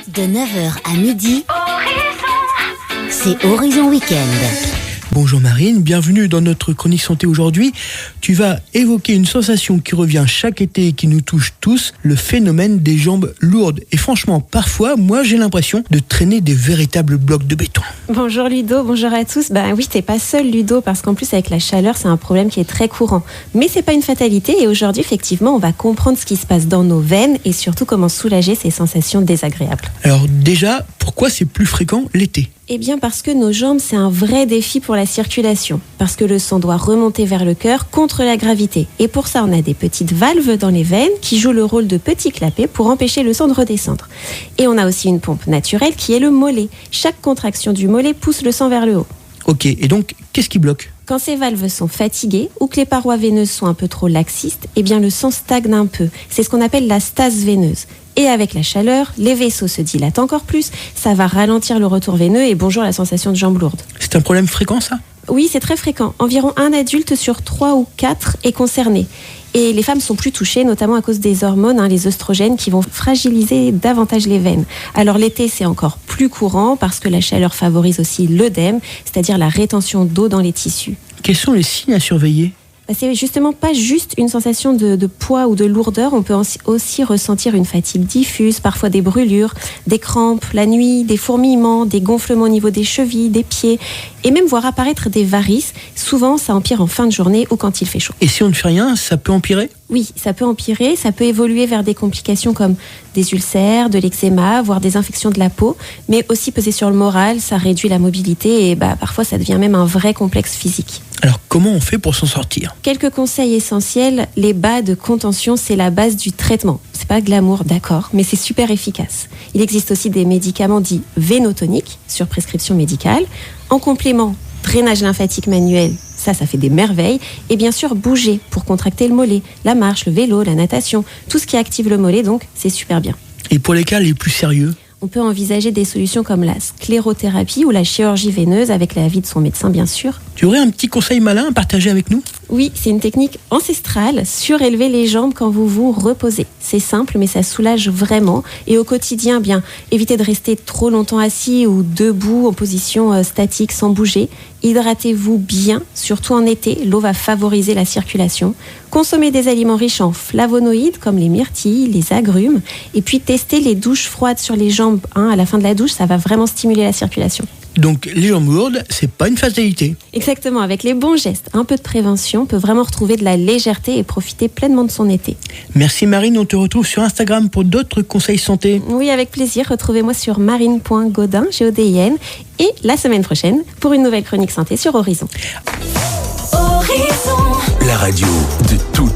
De 9h à midi, c'est Horizon Week-end. Bonjour Marine, bienvenue dans notre chronique santé aujourd'hui. Tu vas évoquer une sensation qui revient chaque été et qui nous touche tous, le phénomène des jambes lourdes. Et franchement, parfois, moi j'ai l'impression de traîner des véritables blocs de béton. Bonjour Ludo, bonjour à tous. Oui, t'es pas seul Ludo, parce qu'en plus avec la chaleur, c'est un problème qui est très courant. Mais c'est pas une fatalité et aujourd'hui, effectivement, on va comprendre ce qui se passe dans nos veines et surtout comment soulager ces sensations désagréables. Alors déjà, pourquoi c'est plus fréquent l'été ? Eh bien parce que nos jambes, c'est un vrai défi pour la circulation. Parce que le sang doit remonter vers le cœur contre la gravité. Et pour ça, on a des petites valves dans les veines qui jouent le rôle de petits clapets pour empêcher le sang de redescendre. Et on a aussi une pompe naturelle qui est le mollet. Chaque contraction du mollet pousse le sang vers le haut. Ok, et donc, qu'est-ce qui bloque ? Quand ces valves sont fatiguées ou que les parois veineuses sont un peu trop laxistes, eh bien le sang stagne un peu. C'est ce qu'on appelle la stase veineuse. Et avec la chaleur, les vaisseaux se dilatent encore plus, ça va ralentir le retour veineux et bonjour la sensation de jambes lourdes. C'est un problème fréquent ça ? Oui, c'est très fréquent. Environ un adulte sur 3 ou 4 est concerné. Et les femmes sont plus touchées, notamment à cause des hormones, les œstrogènes, qui vont fragiliser davantage les veines. Alors l'été, c'est encore plus courant parce que la chaleur favorise aussi l'œdème, c'est-à-dire la rétention d'eau dans les tissus. Quels sont les signes à surveiller ? C'est justement pas juste une sensation de poids ou de lourdeur, on peut aussi ressentir une fatigue diffuse, parfois des brûlures, des crampes la nuit, des fourmillements, des gonflements au niveau des chevilles, des pieds, et même voir apparaître des varices. Souvent, ça empire en fin de journée ou quand il fait chaud. Et si on ne fait rien, ça peut empirer ? Oui, ça peut empirer, ça peut évoluer vers des complications comme des ulcères, de l'eczéma, voire des infections de la peau, mais aussi peser sur le moral, ça réduit la mobilité et parfois ça devient même un vrai complexe physique. Alors comment on fait pour s'en sortir ? Quelques conseils essentiels, les bas de contention, c'est la base du traitement. C'est pas glamour, d'accord, mais c'est super efficace. Il existe aussi des médicaments dits vénotoniques, sur prescription médicale. En complément, drainage lymphatique manuel, ça fait des merveilles. Et bien sûr, bouger pour contracter le mollet. La marche, le vélo, la natation, tout ce qui active le mollet, donc c'est super bien. Et pour les cas les plus sérieux ? On peut envisager des solutions comme la sclérothérapie ou la chirurgie veineuse avec l'avis de son médecin, bien sûr. Tu aurais un petit conseil malin à partager avec nous ? Oui, c'est une technique ancestrale, surélever les jambes quand vous vous reposez. C'est simple, mais ça soulage vraiment. Et au quotidien, évitez de rester trop longtemps assis ou debout en position statique sans bouger. Hydratez-vous bien, surtout en été, l'eau va favoriser la circulation. Consommez des aliments riches en flavonoïdes comme les myrtilles, les agrumes. Et puis testez les douches froides sur les jambes. À la fin de la douche, ça va vraiment stimuler la circulation. Donc les jambes lourdes, c'est pas une fatalité. Exactement, avec les bons gestes, un peu de prévention, on peut vraiment retrouver de la légèreté et profiter pleinement de son été. Merci Marine, on te retrouve sur Instagram pour d'autres conseils santé. Oui, avec plaisir, retrouvez-moi sur marine.godin, Godin, et la semaine prochaine pour une nouvelle chronique santé sur Horizon. La radio de toute